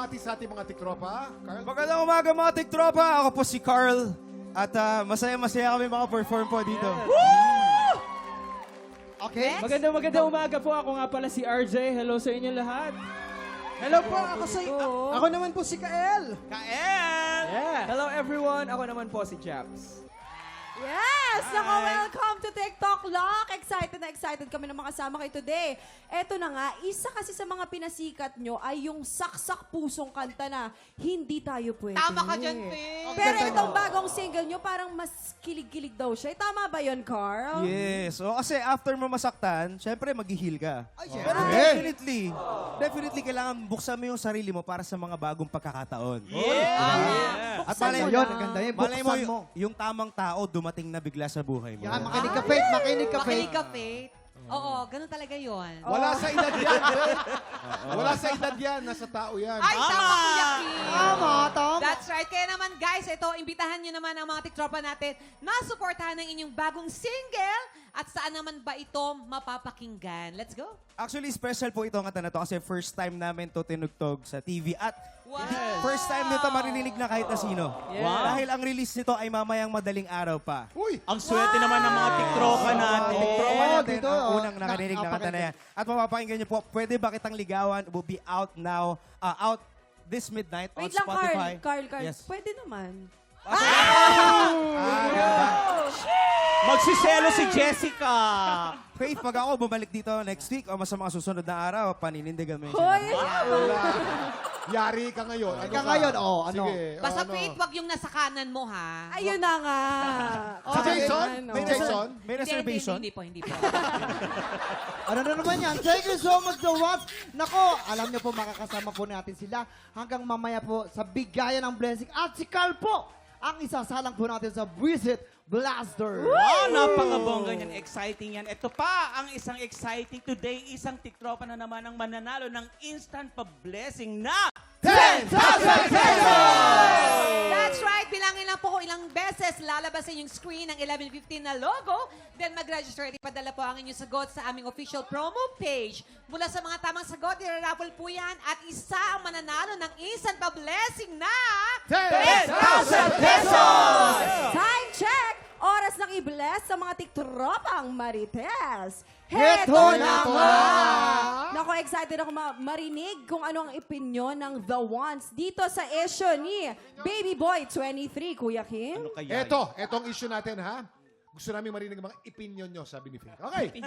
bumati sa ating mga tiktropa. Carl? Magandang umaga mga tiktropa. Ako po si Carl. At masaya-masaya kami maka-perform po dito. Okay. Magandang umaga po. Ako nga pala si RJ. Hello sa inyo lahat. Hello po, ako naman po si Kael. Yeah. Hello everyone. Ako naman po si Japs. Yes! Nako, welcome to TikTok Lock! Excited na excited kami na makasama kayo today. Eto na nga, isa kasi sa mga pinasikat nyo ay yung saksak pusong kanta na Hindi Tayo Pwede. Tama ka dyan, Pin. Pero itong bagong single nyo, parang mas kilig-kilig daw siya. Tama ba yun, Carl? Yes. O kasi after mo masaktan, syempre mag-heal ka. Pero definitely kailangan buksan mo yung sarili mo para sa mga bagong pagkakataon. At Buksan malay mo mo, lang. Ang ganda yun, malay mo, buksan mo. yung tamang tao dumating na bigla sa buhay mo. Yan, makinig ka, Faith, makinig ka, Faith. Makinig ka, Faith. Oo, ganun talaga yun. Wala sa edad yan, Faith. Wala sa edad yan. Nasa tao yan. Ay, tama, Kuya Kim. Tama. That's right. Kaya naman, guys, ito, imbitahan nyo naman ang mga tiktropa natin na suportahan ng inyong bagong single at saan naman ba ito mapapakinggan. Let's go. Actually, special po ito ang kanta na to kasi first time namin to tinugtog sa TV at Wow. first time nito maririnig na kahit na sino. Dahil ang release nito ay mamayang madaling araw pa. Uy! Ang swerte naman ng mga tiktropa natin. Tiktropa natin dito, ang oh. unang nakarinig na kanta na yan. At mapapakinggan niyo po, Pwede Ba Kitang Ligawan will be out now, out this midnight on Wait lang, Spotify. Carl. Yes. Pwede naman. Magsiselo si Jessica. Faith, pag ako bumalik dito next week o sa mga susunod na araw, paninindigan mo yun. Hoy! Yari ka ngayon. Ano Ka ngayon, ano? Sige. Basta, ano? Faith, wag yung nasa kanan mo, ha? Ayun na nga. Si Jason? Ano? May Jason? May reservation? Hindi po. Ano na naman yan? Thank you so much, The Ones. Nako, alam niyo po, makakasama po natin sila hanggang mamaya po sa bigayan ng blessing. At si Carl po, ang isasalang po natin sa Visit Blaster. Wow, napakabongga niyan. Exciting yan. Ito pa, ang isang exciting today, isang tiktropa na naman ang mananalo ng instant pa-blessing na 10,000 pesos! That's right. Bilangin lang po kung ilang beses lalabasin yung screen ng 11:15 na logo. Then mag-register at ipadala po ang inyong sagot sa aming official promo page. Mula sa mga tamang sagot, iraraffle po yan at isa ang mananalo ng instant pa-blessing na 10,000 pesos! Time check! Oras ng i-bless sa mga tiktropang Marites. Heto na nga! Nako, excited ako marinig kung ano ang opinion ng The Ones dito sa issue ni Baby Boy 23, Kuya Kim. ano kaya Etong issue natin, ha? Gusto namin marinig ang mga opinion nyo, sabi ni Faith. Okay.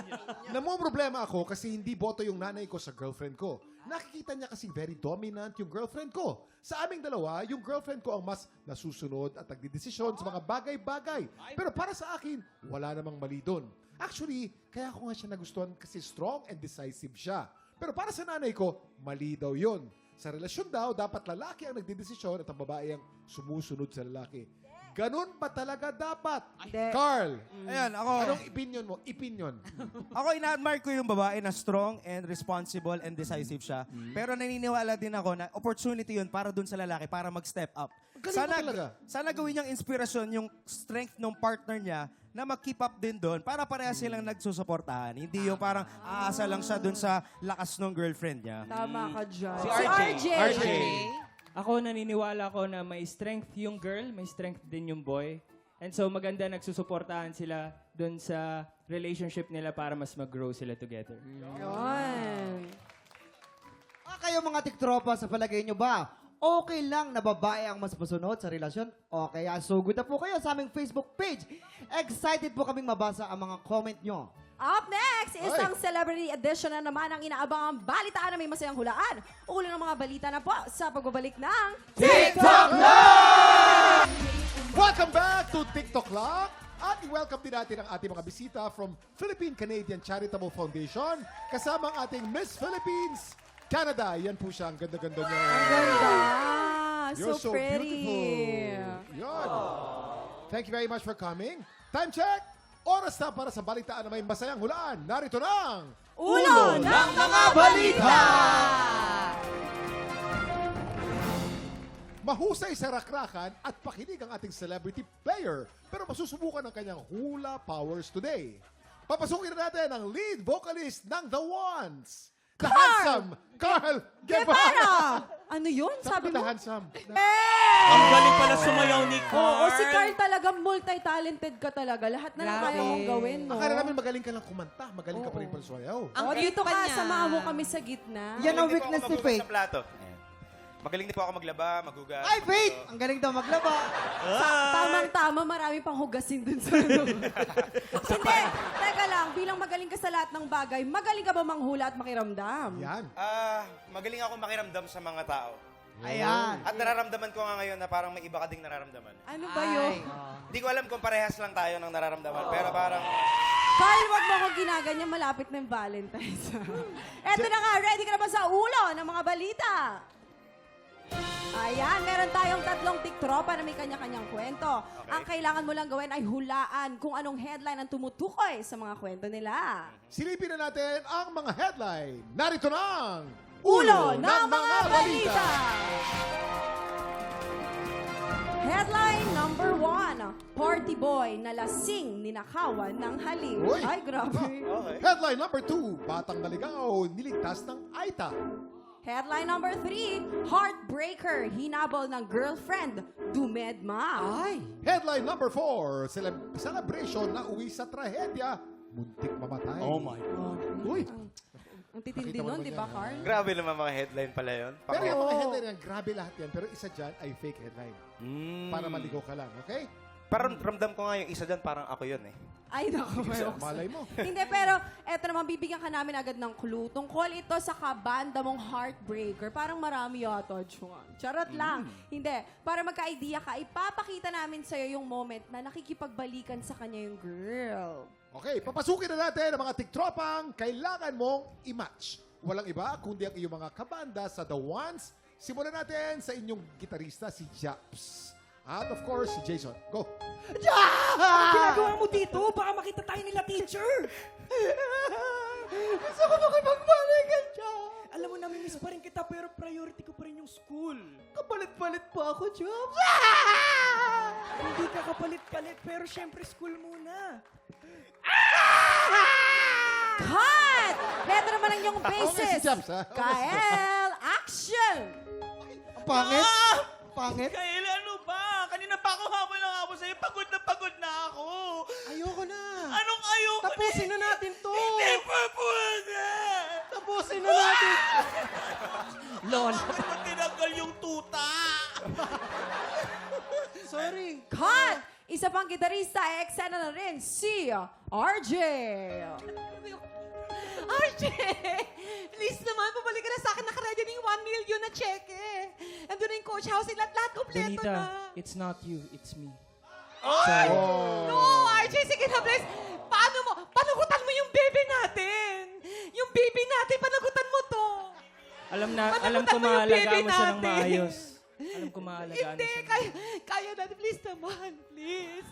Problema ako kasi hindi boto yung nanay ko sa girlfriend ko. Nakikita niya kasi very dominant yung girlfriend ko. Sa aming dalawa, yung girlfriend ko ang mas nasusunod at nagdidesisyon sa mga bagay-bagay. Pero para sa akin, wala namang mali doon. Actually, kaya ko nga siya nagustuhan kasi strong and decisive siya. Pero para sa nanay ko, mali daw yun. Sa relasyon daw, dapat lalaki ang nagdidesisyon at ang babae ang sumusunod sa lalaki. Ganun ba talaga dapat? Hindi. Carl, Ayan, ako, anong opinion mo? Opinion. ako ina-admire ko yung babae na strong and responsible and decisive siya. Pero naniniwala din ako na opportunity yun para dun sa lalaki para mag-step up. Galing mo talaga. Sana gawin niyang inspirasyon yung strength ng partner niya na mag-keep up din doon para pareha silang nagsusuportahan. Hindi yung parang aasa lang siya doon sa lakas ng girlfriend niya. Tama ka dyan. Si Si RJ. Ako naniniwala ko na may strength yung girl, may strength din yung boy. And so maganda nagsusuportahan sila dun sa relationship nila para mas mag-grow sila together. Yun. Kayo mga tiktropa, sa palagay nyo ba, okay lang na babae ang mas masunod sa relasyon? O kaya sugod na po kayo sa aming Facebook page. Excited po kaming mabasa ang mga comment nyo. Up next, isang celebrity edition na naman ang inaabangang balitaan na may masayang hulaan. Ulo ng mga balita na po sa pagbabalik ng TikTok Welcome back to TikTok Lock. At i-welcome din natin ang ating mga bisita from Philippine-Canadian Charitable Foundation. Kasama ang ating Miss Philippines Canada. Yan po siya. Ang ganda-ganda niya. Ang ganda. You're so pretty. beautiful. Yun. Thank you very much for coming. Time check. Oras na para sa balitaan na may masayang hulaan. Narito ng Ulo ng mga balita! Mahusay sa rakrakan at pakinig ang ating celebrity player pero masusubukan ang kanyang hula powers today. Papasukin na natin ang lead vocalist ng The Ones, the handsome Carl Guevara! Ano yun? Sabi Sabi na mo? handsome. Ang galing pala sumayaw ni Carl. Oo, si Carl talaga multi-talented ka talaga. Lahat na lang Grabe. kaya mong gawin, no? Akala namin magaling ka lang kumanta. Magaling ka pa rin palsuayaw. Ang Oh, cute dito pa ka, niya. samahan mo kami sa gitna. Yan ang Magaling din po weakness ako ni maghugas Faith. sa plato. Ayan. Magaling din po ako maglaba, maghugas. Ay, Faith! Ang galing daw maglaba. Tamang-tama, marami pang hugasin dun sa ano. Hindi, teka lang, bilang magaling ka sa lahat ng bagay, magaling ka ba manghula at makiramdam? Yan. Magaling ako makiramdam sa mga tao. Ayan. At nararamdaman ko nga ngayon na parang may iba ka ding nararamdaman. Ano ba yun? Hindi ko alam kung parehas lang tayo ng nararamdaman, pero parang Carl, wag mo akong ginaganyan, malapit na yung Valentine's. Eto na nga, ready ka na ba sa ulo ng mga balita? Ayan, meron tayong 3 tiktropa na may kanya-kanyang kwento. Okay. Ang kailangan mo lang gawin ay hulaan kung anong headline ang tumutukoy sa mga kwento nila. Silipin na natin ang mga headline. Narito na ang Ulo ng mga balita! Headline number 1, Party boy na lasing ninakawan ng halik. Uy. Ay, grabe. okay. Headline number 2, batang naligaw, niligtas ng Aita. Headline number 3, heartbreaker, hinabol ng girlfriend, dumedma. Ay! Headline number 4, celebration na uwi sa trahedya, muntik mamatay. Oh my God. Uy! Ang titindi Nakita mo nun, naman di ba, yan, Carl? grabe naman mga headline pala yun. Pero yung Oo. mga headline yan, grabe lahat yan. Pero isa dyan ay fake headline. Para maligaw ka lang, okay? Parang ramdam ko nga yung isa dyan, parang ako yun eh. Ay, naku. Malay mo. Hindi, pero eto naman, bibigyan ka namin agad ng clue. Tungkol ito sa kabanda mong heartbreaker. Parang marami yata, Juan. Charot lang. Hindi. Para magka-idea ka, ipapakita namin sa'yo yung moment na nakikipagbalikan sa kanya yung girl. Okay, papasukin na natin ang mga tiktropang kailangan mong i-match. Walang iba kundi ang iyong mga kabanda sa The Ones. Simulan natin sa inyong gitarista, si Japs. At of course, si Jason. Go! Ang ginagawa mo dito? Baka makita tayo nila, teacher. Gusto ko makipagbalikan siya. Alam mo, namimiss pa rin kita, pero priority ko pa rin yung school. Kapalit-palit pa ako, Jobs. Hindi ka kapalit-palit, pero syempre school muna. Cut! Neto naman ang iyong nga basis. si Japs, ha? Kael, action! Ang pangit. Pangit. Kael, ano ba? Kanina pa ako habol ng habol sa'yo. Pagod na ako. Ayoko na. Anong ayoko Tapusin na natin to. Hindi pa pwede. Tapusin na natin. Bakit mo tinanggal yung tuta? Sorry. Cut! Isa pang gitarista, eksena na rin si RJ. RJ! Please naman, pabalik ka na sa akin. Nakaredy na yung 1 million na cheque. Andun na yung coach house. Lahat kompleto na. it's not you, it's me. No, RJ, sige na, please. Paano mo? Panagutan mo yung baby natin. Yung baby natin, panagutan mo to. Alam Panagutan ko mo yung maalagaan baby mo siya ng natin. maayos. Alam ko maalagaan mo Hindi, siya. kaya natin. Please naman, please.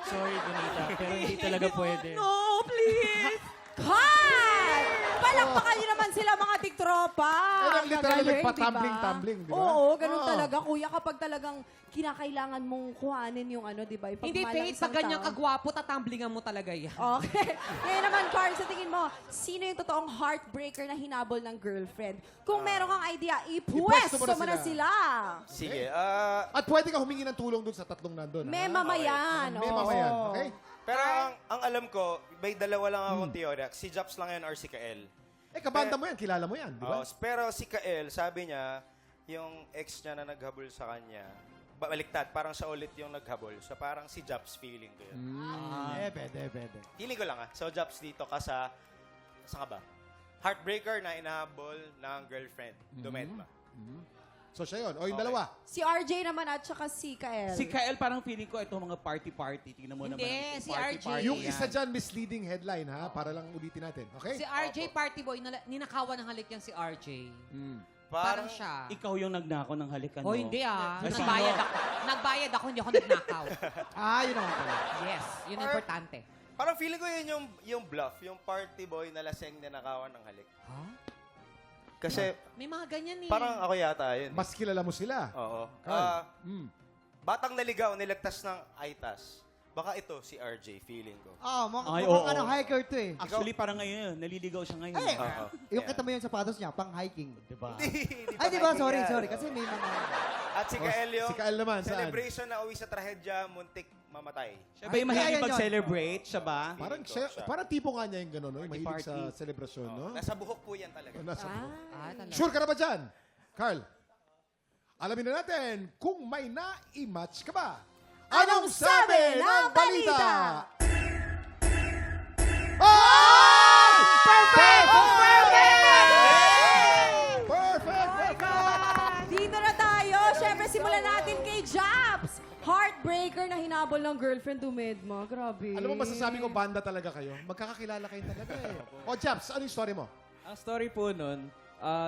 Sorry, Donita, pero hindi talaga pwede. No, please. Cut! Palakpakan niyo naman sila mga tiktropa. Ang literal Gagaling, nagpa-tumbling-tumbling, di ba? Oo, ganun Oo. talaga. Kuya, kapag talagang kinakailangan mong kuhanin yung ano, di ba? Yung Hindi, pagmalang Faith, isang pag ganyan tao. kagwapo, tatamblingan mo talaga yan. Okay. Ngayon naman, Carl, sa tingin mo, sino yung totoong heartbreaker na hinabol ng girlfriend? Kung meron kang idea, Ipwesto ipwesto mo mo na na sila. Sige, At pwede ka humingi ng tulong dun sa tatlong nandun. May ha? mamayan. May oo. mamayan, okay? pero ang alam ko, may dalawa lang akong teorya. Si Japs lang yun or si Kael. Kabanda mo yan, kilala mo yan, di ba? Pero si Kael, sabi niya, yung ex niya na naghabol sa kanya, baliktad, parang siya ulit yung naghabol. So parang si Japs feeling ko yun. Pwede. Feeling ko lang So Japs dito ka saan ka ba? Heartbreaker na inahabol ng girlfriend. Dumedma. So siya yun. O yung dalawa. Si RJ naman at saka si Kael. Si Kael, parang feeling ko ito mga party-party. Tingnan mo Hindi, naman. si RJ. Yung isa dyan, misleading headline, ha? Para lang ulitin natin. Okay? Si RJ Party Boy, ninakawan ng halik yan si RJ. Parang Parang siya. Ikaw yung nagnako ng halikan Oh, mo. hindi ah. Kasi Nagbayad ako, hindi ako nagnakaw. Yun naman pala. Yes, yun ang importante. Parang feeling ko yun yung bluff, yung party boy na laseng na nakawan ng halik. Kasi May mga ganyan eh. parang ako yata yun. Mas kilala mo sila. Oo. Carl. Mm. Batang naligaw, nilagtas ng Aitas. Baka ito, si RJ, feeling ko. Ay, mukhang oo. hiker to eh. Actually, parang ngayon, naliligaw siya ngayon. Ay, Oo. yung Yeah. kita mo yung sapatos niya, pang hiking. Diba? Hindi Ay, pa diba? hiking yan. Sorry. Kasi may mga... At si Kael yung Si Kael naman, saan? celebration na uwi sa trahedya, muntik mamatay. Siya ba yung mahilig Ayan yun. mag-celebrate? Siya ba? Parang, Feeling ko siya. parang tipo nga niya yung gano'n, no? Yung mahilig party. sa celebration, no? Nasa buhok po yan talaga. Nasa talaga. Sure ka na ba dyan? Carl, alamin na natin kung may na-match ka ba. Anong sabi ng balita? Oh! Perfect! Perfect! Dito na tayo. Siyempre, simulan natin kay Jabs. Heartbreaker na hinabol ng girlfriend Dumedma. Grabe. Alam mo, masasabi ko, banda talaga kayo. Magkakakilala kayo talaga eh. O, Japs, ano yung story mo? Ang story po nun,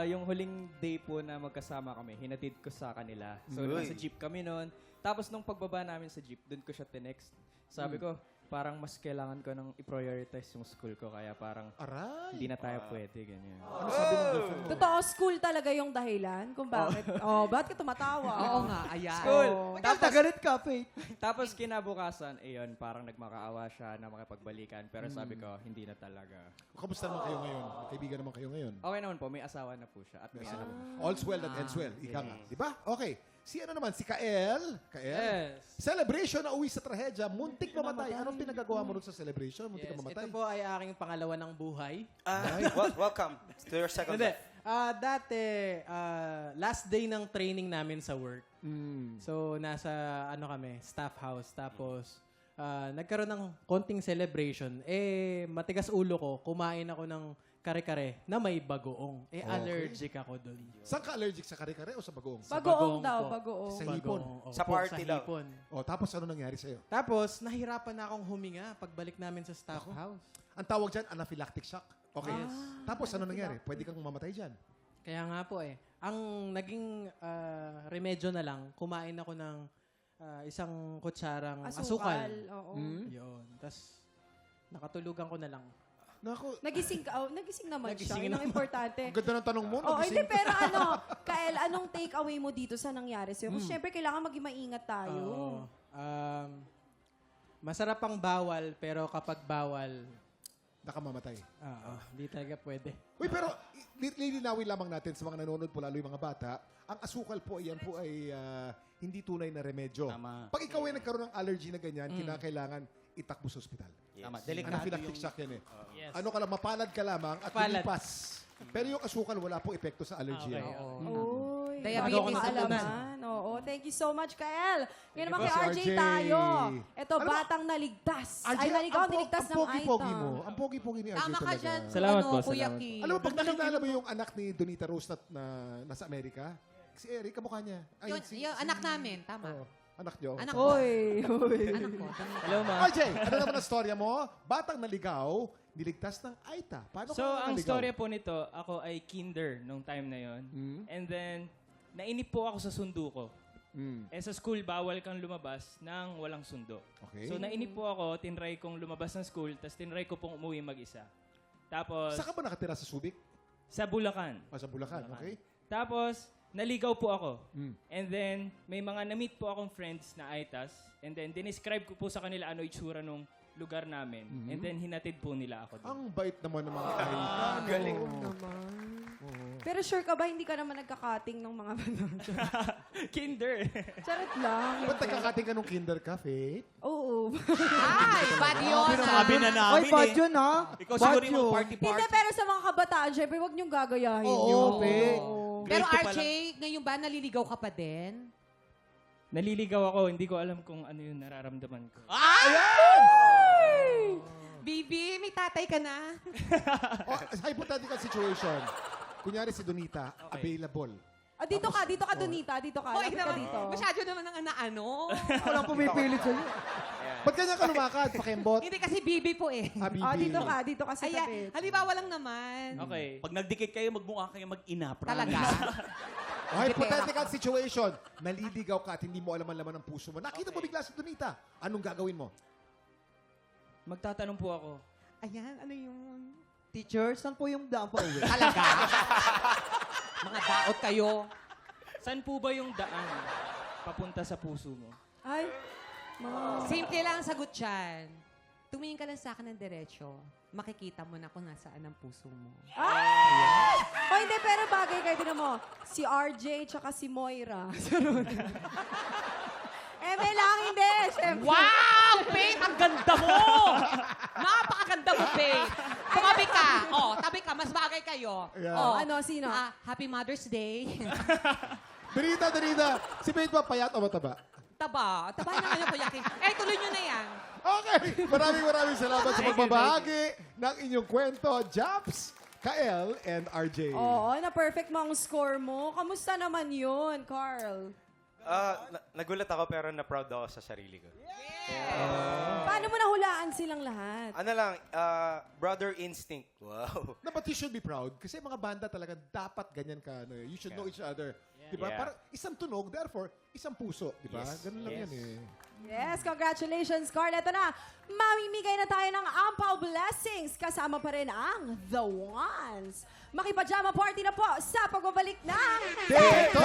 yung huling day po na magkasama kami, hinatid ko sa kanila. So, nasa jeep kami nun. Tapos, nung pagbaba namin sa jeep, dun ko siya tinext. Sabi ko, parang mas kailangan ko nang i-prioritize yung school ko. Kaya parang Aray. hindi na tayo pwede, ganyan. Ano sabi ng girlfriend mo? Totoo, school talaga yung dahilan kung bakit. Bakit ka tumatawa? Oo nga, ayan. School! Tapos, galit ka, Faith. Tapos kinabukasan, ayun, parang nagmakaawa siya na makipagbalikan. Pero sabi ko, hindi na talaga. Kamusta naman kayo ngayon? Kaibigan naman kayo ngayon. Okay naman po, may asawa na po siya. At may anak. All's well that ends well. Ika nga. Di ba? Okay. Si ano naman? Si Kael. Yes. Celebration na uwi sa trahedya. Muntik mamatay. Anong pinagagawa mo rin sa celebration? Muntik ka mamatay? Ito po ay aking pangalawa ng buhay. Welcome to your second Hindi. life. Dati, last day ng training namin sa work. So, nasa staff house. Tapos, nagkaroon ng konting celebration. Matigas ulo ko. Kumain ako ng kare-kare na may bagoong. Allergic ako dun. Saan ka allergic? Sa kare-kare o sa bagoong? Bagoong daw, po. bagoong. Sa hipon. Bagoong, Sa opo, party daw. hipon. O, tapos ano nangyari sa'yo? Tapos, nahirapan na akong huminga pagbalik namin sa staff house. Ang tawag dyan, anaphylactic shock. Okay. Tapos ano nangyari? Pwede kang mamatay dyan. Kaya nga po Ang naging remedyo na lang, kumain ako ng isang kutsarang asukal. Oo. Yun. Tapos, nakatulugan ko na lang. Naku, Nagising ka. Nagising naman siya. Nagising Yun ang naman. importante. ang ganda ng tanong mo. Oh, nagising hindi, ka. pero Kael, anong take away mo dito sa nangyari sa'yo? Kasi syempre, kailangan maging maingat tayo. Oo. Masarap ang bawal, pero kapag bawal, Nakamamatay. hindi talaga pwede. Uy, pero lilinawin lamang natin sa mga nanonood po, lalo yung mga bata, ang asukal po, yan po ay hindi tunay na remedyo. Tama. Pag ikaw ay nagkaroon ng allergy na ganyan, kinakailangan itakbo sa ospital. Tama. Delikado Anaphylactic yung... shock yan eh. Yes. Ano ka lang, mapalad ka lamang at Palad. lumipas. Pero yung asukal, wala pong epekto sa allergy. Okay. yan. Uy, Diabetes bago ko na kaalaman. Oo, thank you so much, Kael. Ngayon naman you kay po, si RJ RJ. tayo. Ito, Ano ba? batang naligtas. RJ, Ay, naligaw, ang niligtas ng pogi-pogi Aita. mo. Ang pogi-pogi ni RJ Tama ka talaga. dyan, Salamat po, Kuya salamat. Kim. Alam mo, pag nakilala mo yung anak ni Donita Rose na nasa Amerika, si Eric, kamukha niya. Ay, Yung anak namin, tama. Oo, anak niyo. Anak ko. Oy, oy. Anak ko. Hello, ma. RJ, ano naman ang storya mo? Batang naligaw, niligtas ng Aita. Paano So, ka ang naligaw? storya po nito, ako ay kinder nung time na yon. And then, nainip po ako sa sundo ko. Sa school, bawal kang lumabas nang walang sundo. Okay. So, nainip po ako, tinry kong lumabas ng school, tapos tinry ko pong umuwi mag-isa. Tapos, Saan ka ba nakatira sa Subic? sa Bulacan. O sa Bulacan, okay? Tapos, naligaw po ako. And then, may mga na-meet po akong friends na Aitas. And then, dinescribe ko po sa kanila ano itsura nung lugar namin. And then, hinatid po nila ako doon. Ang bait naman ng mga Aita. Galing. Pero sure ka ba, hindi ka naman nagkakating ng mga Kinder! Charot lang. Ba't nagkakating ka nung kinder ka, Faith? Oo. Ay, bad yun. Sabi na namin Oy, bad eh. yun, ha? Ikaw Bad siguro yung yun. party-party. Hindi, pero sa mga kabataan, syempre, huwag niyong gagayahin Oo, yun. Pe. Pero Grade two pa RJ, ngayon ba naliligaw ka pa din? Naliligaw ako, hindi ko alam kung ano yung nararamdaman ko. Bibi, may tatay ka na. Hypothetical situation. Kunyari si Donita, available. Dito ka, Donita. Dito ka. Hoy, Lapit ka naman, dito. masyado naman ang ano. Walang pumipilit sa'yo. Ba't ganyan ka lumakad? Pakembot? Hindi kasi Bibi po eh. Bibi. Dito ka sa Ayan, tabi. halimbawa lang naman. Okay. Pag nagdikit kayo, magmukha kayo mag-ina. promise. Talaga? Hypothetical situation. Naliligaw ka at hindi mo alam ang laman ng puso mo. Nakita mo bigla si Donita. Anong gagawin mo? Magtatanong po ako. Ayan, ano yun? Teacher, saan po yung daan pa uwi? Talaga? Mga daot kayo. Saan po ba yung daan papunta sa puso mo? Ay, Simple lang ang sagot dyan. Tumingin ka lang sa akin ng diretsyo. Makikita mo na kung nasaan ang puso mo. Ah! O hindi, pero bagay kayo din mo. Si RJ tsaka si Moira. Eme lang, hindi. Siyempre. Wow! Faith, ang ganda mo! Napakaganda mo, Faith. Tumabi ka. Oh, tabi ka. Mas bagay kayo. Yeah. Oh, Ano, sino? Happy Mother's Day. Donita. Si Faith ba payat o mataba? Taba. Taba na kayo, Kuya Kim. Tuloy nyo na yan. Okay. Maraming salamat sa pagbabahagi ng inyong kwento, Japs, Kael, and RJ. Oo, na-perfect mo ang score mo. Kamusta naman yun, Carl? Nagulat ako pero na-proud ako sa sarili ko. Paano mo nahulaan silang lahat? Ano lang, brother instinct. Wow. No, but you should be proud kasi mga banda talaga dapat ganyan ka. Ano, you should know each other. Diba? Yeah. Parang isang tunog, therefore, isang puso. Diba? Ganun lang yan eh. Yes, congratulations, Carl. Ito na, mamimigay na tayo ng Ampaw Blessings. Kasama pa rin ang The Ones. Makipajama party na po sa pagbabalik ng TikTok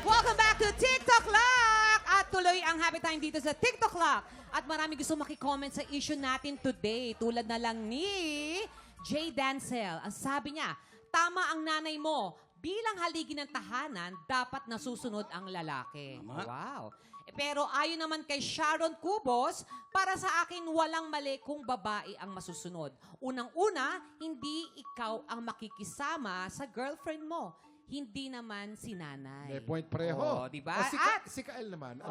Welcome back to TikTok Lock! At tuloy ang happy time dito sa TikTok Lock. At marami gusto makicomment sa issue natin today. Tulad na lang ni Jay Dancel. Ang sabi niya, tama ang nanay mo. Bilang haligi ng tahanan, dapat nasusunod ang lalaki. Wow. Pero ayon naman kay Sharon Cubos, para sa akin walang mali kung babae ang masusunod. Unang-una, hindi ikaw ang makikisama sa girlfriend mo. Hindi naman si nanay. May point pareho. Oh, diba? O, At- si Kael naman.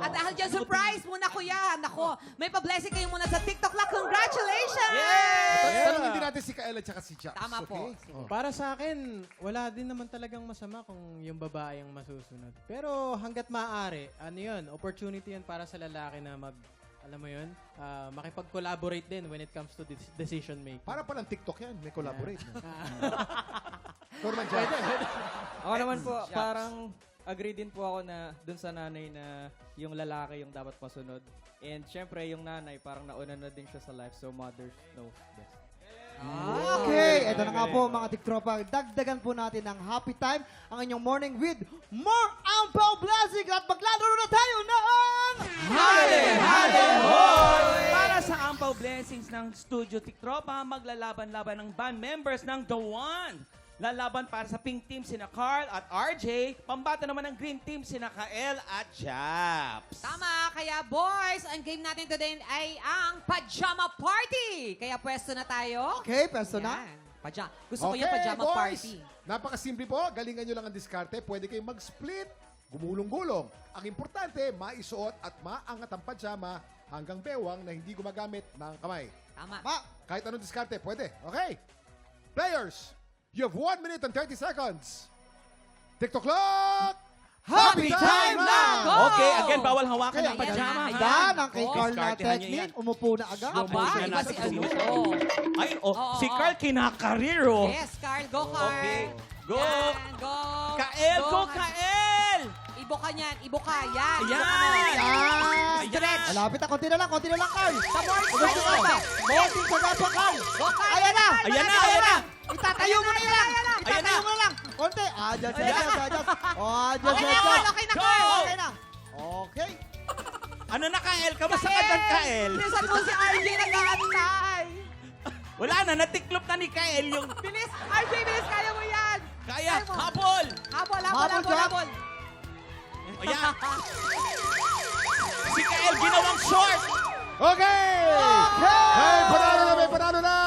At dahil dyan, surprise muna, kuya. Nako, may pa-blessing kayo muna sa TikTok Lock. Congratulations! Tanungin din natin si Kael at saka si Japs. Tama po. Okay? Oh. Para sa akin, wala din naman talagang masama kung yung babae ang masusunod. Pero hanggat maaari, ano yun, opportunity yan para sa lalaki na alam mo yun, makipag-collaborate din when it comes to decision making. Para palang TikTok yan. May collaborate. No? Ikaw naman, Japs. Ako naman po, parang agree din po ako na dun sa nanay na yung lalaki yung dapat masunod. And syempre, yung nanay parang nauna na din siya sa life. So, mothers know best. Okay, eto na nga po mga tiktropa. Dagdagan po natin ng happy time ang inyong morning with more Ampaw Blessing at maglalaro na tayo ng Para sa Ampaw Blessings ng Studio Tiktropa, maglalaban-laban ng band members ng The One. Lalaban para sa pink team sina Carl at RJ. Pambata naman ng green team sina Kael at Japs. Tama, kaya boys, ang game natin today ay ang Pajama Party. Kaya pwesto na tayo. Okay, pesto na. Yan. Gusto ko yung Pajama Party. Napakasimple po. Galingan nyo lang ang diskarte. Pwede kayong mag-split, gumulong-gulong. Ang importante, maisuot at maangat ang pajama hanggang bewang na hindi gumagamit ng kamay. Tama. Kahit anong diskarte, pwede. Okay? Players, you have 1 minute and 30 seconds. TikTok clock! Happy time now! Okay, again, bawal hawakan Kaya ng pajama. ayan. ha? Dan ang kay Carl na Diskartehan niyo technique. Umupo na agad. Aba, Yan iba nasa si ano. susunod. Oh. Ay, si Oo. Carl kinakariro. Yes, Carl. Go, Carl. Okay. Go. Yan, go. Kael, go, Kael! Ibo ka niyan. Ibo ka. Yan. Ayan. Ibo ka mo. Yan! Stretch. Malapit na, konti na lang, Carl. Sa more Konti stretch na ka pa. lang. Konti sa gapa, Carl. Go, Carl. Ayan na! Ayan na, ayan na! Itatayo mo na lang! Ayan na. Itatayo mo na lang! Konti! Adjust. Okay na, Carl. Okay na, Go! Carl. Okay na. Okay. Ano na, Kael? Kamusta ka dyan, Kael? Bilisan mo si RJ nag-aantay. Wala na, natiklop na ni Kael yung... Bilis. RJ, bilis. Kaya mo yan. Kaya, Kaya mo. habol! Habol, Habol, Jack. habol. Ayan. Si Kael ginawang short! Okay! May panalo na!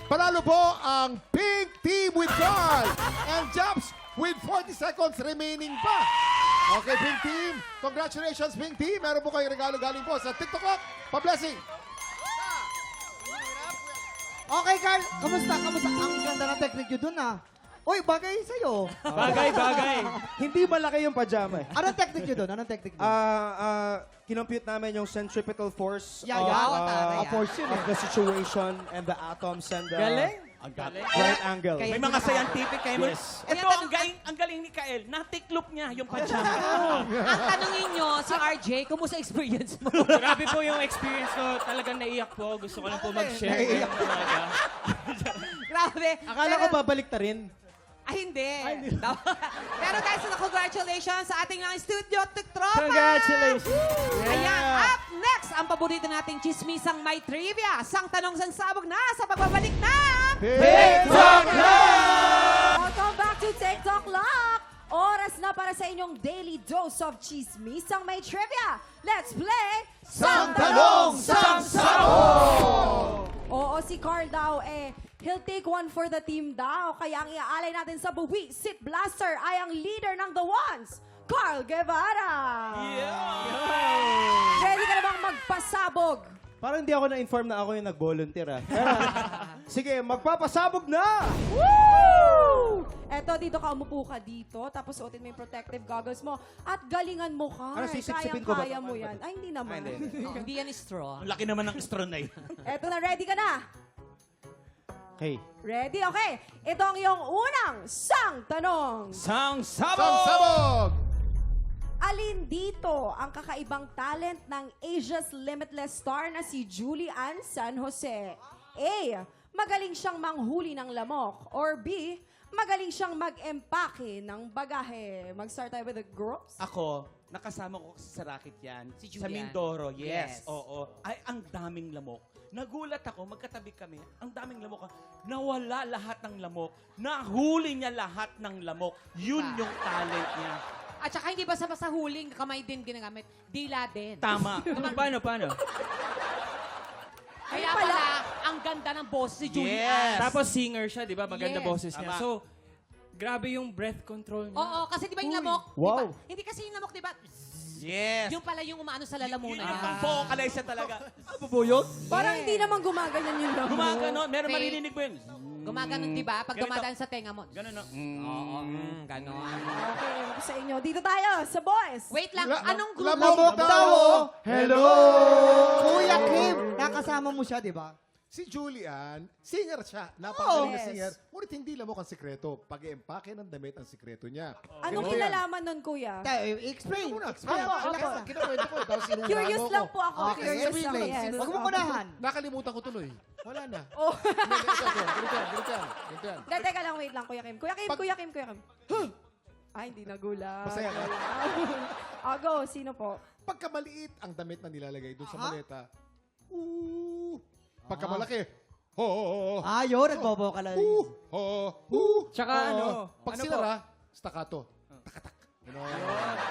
Panalo po ang Pink Team with Carl and Japs with 40 seconds remaining pa. Okay, Pink Team. Congratulations, Pink Team. Meron po kayong regalo galing po sa TikTok Lock. Pa-blessing. Okay, Carl. Kamusta? Ang ganda ng technique nyo dun, ah. Uy, bagay sa'yo. Bagay. Hindi malaki yung pajama eh. Anong technique nyo dun? Kinompute namin yung centripetal force Yeah, of, yeah. Force yun, of the situation and the atoms and the right angle. May mga scientific kayo. Yes. Ito, ang galing ni Kael, natiklop niya yung pajama. Ang tanongin nyo, si RJ, kumusta experience mo? Grabe po yung experience ko. Talagang naiyak po. Gusto ko lang po mag-share. Naiiyak. Grabe. Akala ko babalik ta rin. Ay, hindi. Pero guys, congratulations sa ating mga studio tiktropa. Congratulations! Ayan, up next, ang paborito nating chismisang may trivia. Sang tanong sang sabog na sa pagbabalik ng... Welcome back to TikTok Lock! Oras na para sa inyong daily dose of chismisang may trivia. Let's play Sang Tanong, Sang Sabog! Oo, si Carl daw he'll take one for the team daw. Kaya ang iaalay natin sa Buwi Sit Blaster ay ang leader ng The Ones, Carl Guevara. Ready ka na bang magpasabog? Parang hindi ako na-inform na ako yung nag-volunteer Pero, sige, magpapasabog na! Woo! Eto, dito ka, umupo ka dito, tapos suotin mo yung protective goggles mo, at galingan mo, Carl. Ano, sisipsipin ko ba? Kaya mo yan. Ay, hindi naman. Hindi yan straw. Ang laki naman ng straw na yan. Eto na, ready ka na? Okay. Ready? Okay. Ito ang iyong unang sang tanong. Sang Sang sabog! Sabog! Alin dito ang kakaibang talent ng Asia's Limitless star na si Julie Ann San Jose? A. Magaling siyang manghuli ng lamok. Or B. Magaling siyang mag-empake ng bagahe. Mag-start tayo with the girls. Ako, nakasama ko sa racket yan. Si Sa Julian. Mindoro, yes. Yes. Oo. Ay, ang daming lamok. Nagulat ako, magkatabi kami, ang daming lamok. Nawala lahat ng lamok. Nahuli niya lahat ng lamok. Yun yung talent niya. At saka hindi basta-basta huling kamay din ginagamit. Dila din. Tama. Paano? Kaya pala, ang ganda ng boss si Julian. Yes. Tapos singer siya, di ba? Maganda Yes. boses niya. Tama. So, grabe yung breath control niya. Oo, kasi di ba yung lamok? Wow. Diba, hindi kasi yung lamok, di ba? Yes. Yung pala yung umaano sa Yun lalamunan. yung vocalize siya talaga. Parang hindi naman gumaganyan yung lamok. Gumaganon. Meron Okay. maririnig mo yun. Gumaganon, di ba? Pag Ganito. dumadaan sa tenga mo. Ganun, no? Oo, ganon. Okay, ako sa inyo. Dito tayo, sa boys. Wait lang, anong group? Lamok daw! Hello! Kuya Kim, nakasama mo siya, di ba? Si Julian, singer siya. Napakagaling na Yes. singer. Ngunit hindi lamok ang sikreto. Pag-empake ng damit ang sikreto niya. Anong Ganito yan. kinalaman nun, kuya? Explain. Muna, Opo. Kinakwento ko. Tapos inuunahan Curious mo lang ko. po ako. Okay, Curious lang, explain. yes. Huwag mo kunahan. Nakalimutan ko tuloy. Wala na. Oh. Ganito yan. Hindi, teka lang, wait lang, Kuya Kim. Kuya Kim, Pag- Kuya Kim. Ay, hindi nagulat. Masaya ka? Go, sino po? Pagka maliit ang damit na nilalagay doon sa maleta, pagka malaki, Yun, nagbobocal. Tsaka Pag ano sinara, staccato. Takatak.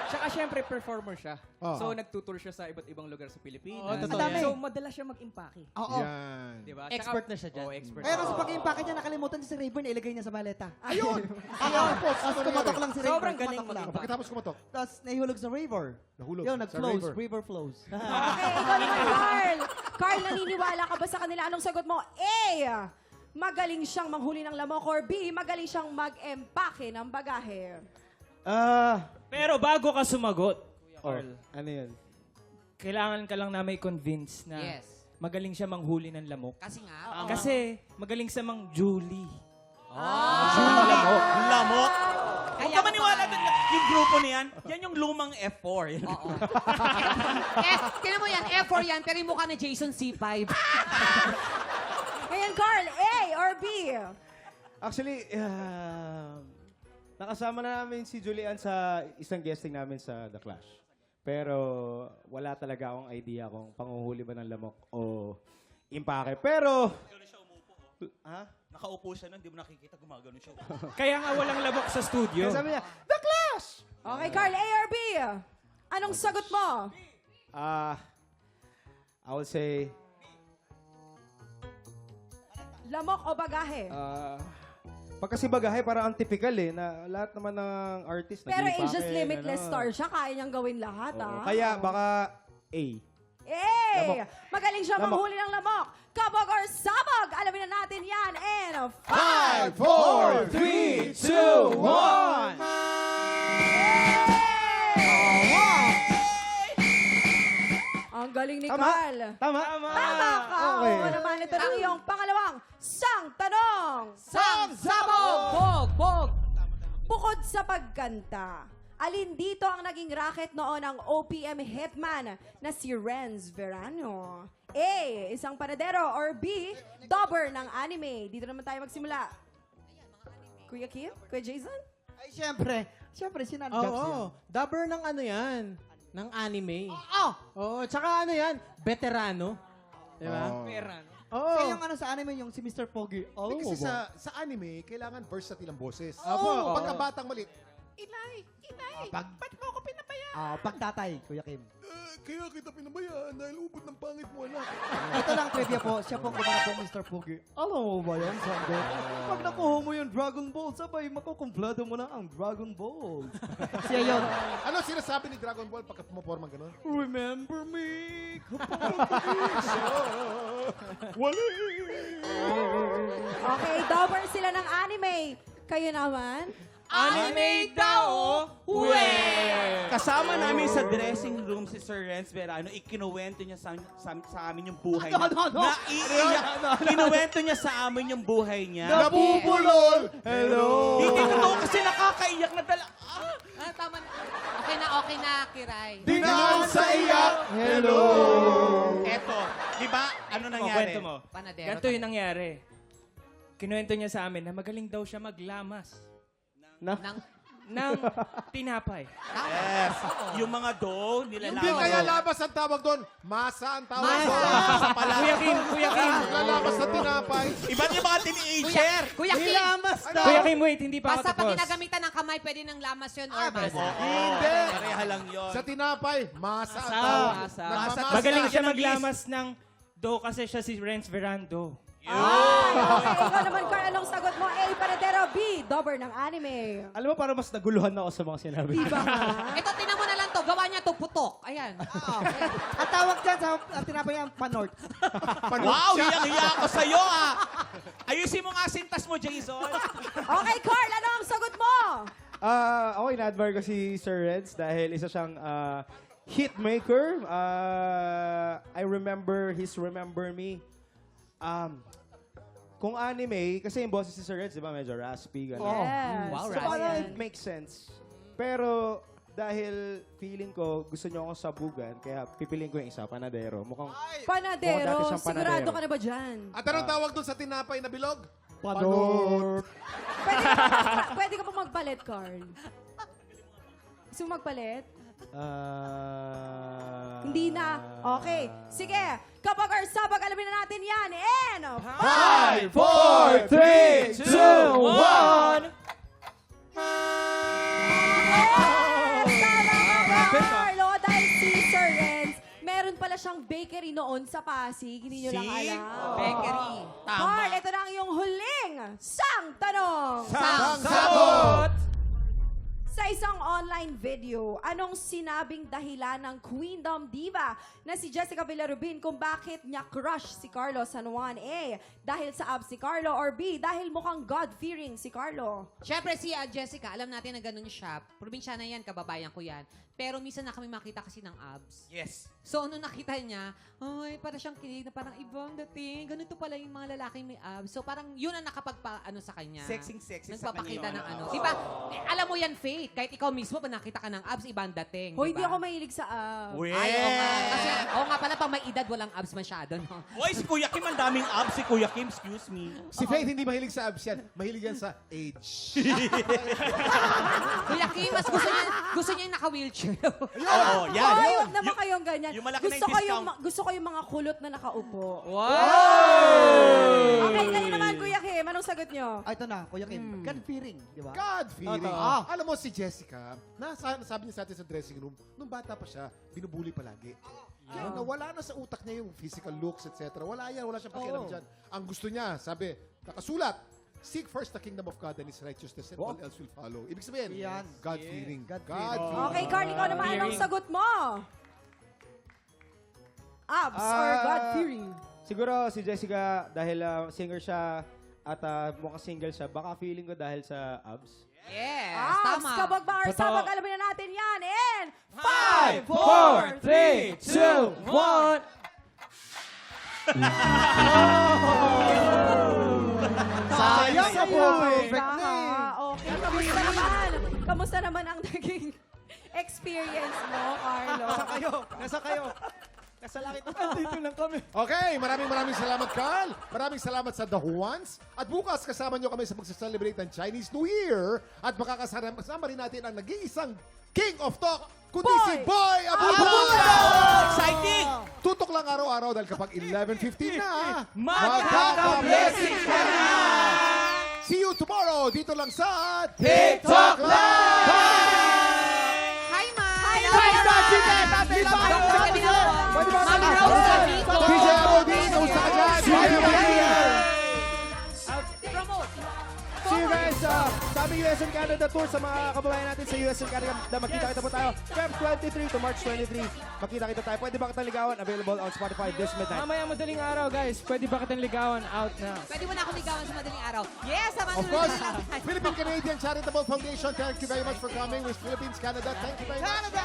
Tsaka syempre, performer siya. Oo. So, nagtutour siya sa iba't ibang lugar sa Pilipinas. Oo, totoo Ang dami. yan. So, madalas siya mag-impake. Oo. Yan. Diba? Expert na siya dyan. expert. Pero sa pag-impake niya, nakalimutan niya si Rayburn, ilagay niya sa maleta. Ayun! Tapos kumatok lang si Rayburn. Sobrang galing kumatok lang. Pagkatapos kumatok, Tapos nahihulog sa river. nahulog. Yun, sa nag-flows. river. River flows. Okay, ikaw naman, Carl. Carl, naniniwala ka ba sa kanila? Anong sagot mo? A. Magaling siyang manghuli ng lamok. Or B. Magaling siyang mag-empake ng bagahe. Pero bago ka sumagot, Kuya Carl, Ano yun? kailangan ka lang na may convince na Yes. magaling siya manghuli ng lamok. Kasi nga. Kasi magaling sa mang Julie. Lamok. Huwag Kaya ka maniwala doon. Yung grupo niyan, yan yung lumang F4. Oo. Tingnan mo yan, F4 yan, pero yung mukha ni Jason C5. Ngayon, Carl, A or B? Actually, nakasama na namin si Julian sa isang guesting namin sa The Clash. Pero wala talaga akong idea kung panguhuli ba ng lamok o impake. Pero... Ha? Nakaupo siya nun, di mo nakikita, gumagano siya. Kaya nga walang lamok sa studio. Kaya sabi niya, The Clash! Okay, Carl, A or B? Anong sagot mo? I would say, Lamok o bagahe? pag kasi bagahe, parang ang typical na lahat naman ng artist Pero nag-iipake, Asia's Limitless ganon. star siya, kaya niyang gawin lahat, Oo. ah. Kaya baka A. Eh! Lamok. Magaling siya Lamok. manghuli ng lamok. Kabog or sabog? Alamin na natin yan in 5, 4, 3, 2, 1! Ang galing ni Tama. Carl. Tama? Tama ka. Okay. Oo naman, ito na iyong pangalawang sang tanong. Sang sabog! Bog! Bog! Bukod sa pagkanta, alin dito ang naging racket noon ng OPM hitman na si Renz Verano? A. Isang panadero or B. Dobber ng anime. Dito naman tayo magsimula. Kuya Kim? Kuya Jason? Ay, syempre, sinadjabs Oo. Dubber ng ano yan? Ng anime. Oo! Oo. Tsaka ano yan? Veterano. Di ba? Peran. Oo. Kaya yung ano sa anime, yung si Mr. Pogi. Oh, Kasi sa anime, kailangan versatile ang boses. Opo. Pagkabatang mali, pagtatay, Kuya Kim. kaya kita pinabayaan dahil ubod ng pangit mo, anak. Ito lang trivia po, siya po ang gumawa po Mr. Pogi. Alam mo ba yan, Sando? Pag nakuha mo yung Dragon Ball, sabay makukumpleto mo na ang Dragon Ball. Siya yun. Ano sinasabi ni Dragon Ball pagka pumaporma gano'n? Remember me? Okay, Dubber sila ng anime. Kayo naman? Anime daw! Kasama namin sa dressing room si Sir Renz Verano, ikinuwento niya sa amin yung buhay niya. Kinuwento niya sa amin yung buhay niya. Nabubulol! Hello! Hindi totoo kasi nakakaiyak na dala. Tama na. Okay na, Kiray. Dinaan sa iyak! Hello! Eto, di ba, ano nangyari? Kwento mo. Panadero. Ganito yung nangyari. Kinuwento niya sa amin na magaling daw siya maglamas Nang, ng tinapay. Yes. Yung mga dough, Hindi nilalaman. kaya labas ang tawag doon. Masa ang tawag doon. Kuya Kim, Kuya Kim. Lalabas sa tinapay. Iba yung mga teenager. Kuya Kim, Kuya Kim, wait, hindi pa ako basta pag tapos. ginagamitan ng kamay, pwede ng lamas yun or masa. Hindi. Pareha lang yun. Sa tinapay, masa ang tawag. Masa. Nagmamasa. Magaling siya Yan ang maglamas ng dough kasi siya si Renz Verando. Ay, okay, ikaw naman, Carl. Anong sagot mo? A, Panadero. B, Dubber ng anime. Alam mo, parang mas naguluhan ako sa mga sinabi. Diba nga? Ito, tinan mo na lang to. Gawa niya to putok. Ayan. Ang tawag dyan sa tinapay ang panort. Wow, hiyang-hiya ako sa'yo ah. Ayusin mo nga sintas mo, Jason. Okay, Carl. Ano ang sagot mo? Ako in-admire ko si Sir Reds dahil isa siyang hitmaker. I remember his Remember Me. Kung anime, kasi yung boses si Sir Reds, di ba, medyo raspy, gano'n. Yes. So parang it makes sense. Pero dahil feeling ko, gusto niyo akong sabugan, kaya pipiliin ko yung isa, Panadero. Mukhang Panadero. dati siyang Sigurado panadero. ka na ba dyan? At anong tawag doon sa tinapay na bilog? panort. Pwede ka pa magpalit, Carl. Gusto mo magpalit? Hindi na. Okay. Sige. Kapag or sabag, alamin na natin yan. And 5, 4, 3, 2, 1. Carlo, dahil si Sir Renz, meron pala siyang bakery noon sa Pasig. Hindi nyo lang alam. Bakery. Carl, ito na ang iyong huling sang tanong. Sagot! Sa isang online video, anong sinabing dahilan ng Queendom Diva na si Jessica Villarubin kung bakit niya crush si Carlo San Juan? A, dahil sa abs si Carlo, or B, dahil mukhang God-fearing si Carlo? Siyempre si Jessica, alam natin na ganun siya. Probinsya na yan, kababayan ko yan. Pero minsan na kami makita kasi ng abs. Yes. So, nung nakita niya, ay, para siyang kilig na parang ibang dating. Ganito pala yung mga lalaking may abs. So, parang yun ang nakapagpa-ano sa kanya. Sexy sa Nagpapakita kanya ng yun. ano. Di ba, alam mo yan, Faith. Kahit ikaw mismo, pag nakita ka ng abs, ibang dating. Hoy, di hindi ba? ako mahilig sa abs. Well. Ay, oo nga. Kasi, oo nga pala, pag may edad, walang abs masyado, no? Oy, si Kuya Kim, ang daming abs. Si Kuya Kim, excuse me. Si Faith hindi mahilig sa abs yan. Mahilig yan sa age. Kuya Kim, mas gusto niya yung naka-wheelchair. Oo, yan. Hoy, huwag naman kayong ganyan. yung malaki na Gusto yung ko yung, discount. gusto ko yung mga kulot na nakaupo. Wow! Okay, kayo naman, Kuya Kim. Anong sagot nyo? Ito na, Kuya Kim. God-fearing, di ba? God-fearing. Totoo. Alam mo si Jessica, sabi niya sa atin sa dressing room, nung bata pa siya, binubuli palagi. Kaya nawala na sa utak niya yung physical looks, etc. Wala yan, wala siyang pakialam dyan. Ang gusto niya, sabi, nakasulat, seek first the kingdom of God and His righteousness and all else will follow. Ibig sabihin, Yan. God-fearing. God-fearing. God-fearing. Okay, Carl, ikaw naman. Anong sagot mo? Abs or God-fearing? Siguro si Jessica, dahil singer siya at mukhang single siya, baka feeling ko dahil sa abs. Yes, Abs, tama. kabag ba or Totoo. sabag, alamin na natin yan. And 5, 4, 3, 2, 1. Sayang sa perfect Tama. na eh. Okay, kamusta naman? Kamusta naman ang naging experience mo, Carlo? Nasa kayo. Sa langit na dito lang kami. Okay, maraming salamat, Carl. Maraming salamat sa The Juans. At bukas, kasama nyo kami sa magsa-celebrate ng Chinese New Year. At makakasama rin natin ang nag-iisang King of Talk, kundi si Boy Abunda! Exciting! Tutok lang araw-araw dahil kapag 11:15 na, Magkaka-blessings ka na! See you tomorrow dito lang sa TikTok Live! Hi, Ma! Hi, Mami Rose, Amigo. DJ Abodi, kamusta ka dyan? Promote. See you guys sa aming US and Canada tour sa mga kababayan natin sa US and Canada. Magkita-kita po tayo Feb 23 to March 23. Magkita-kita tayo. Pwede ba kitang ligawan? Available on Spotify this midnight. Mamaya madaling araw, guys. Pwede ba kitang ligawan? Out na. Pwede mo na akong ligawan sa madaling araw. Yes, sama Of course, Philippine Canadian Charitable Foundation, thank you very much for coming with Philippines Canada. Thank you very much. Canada!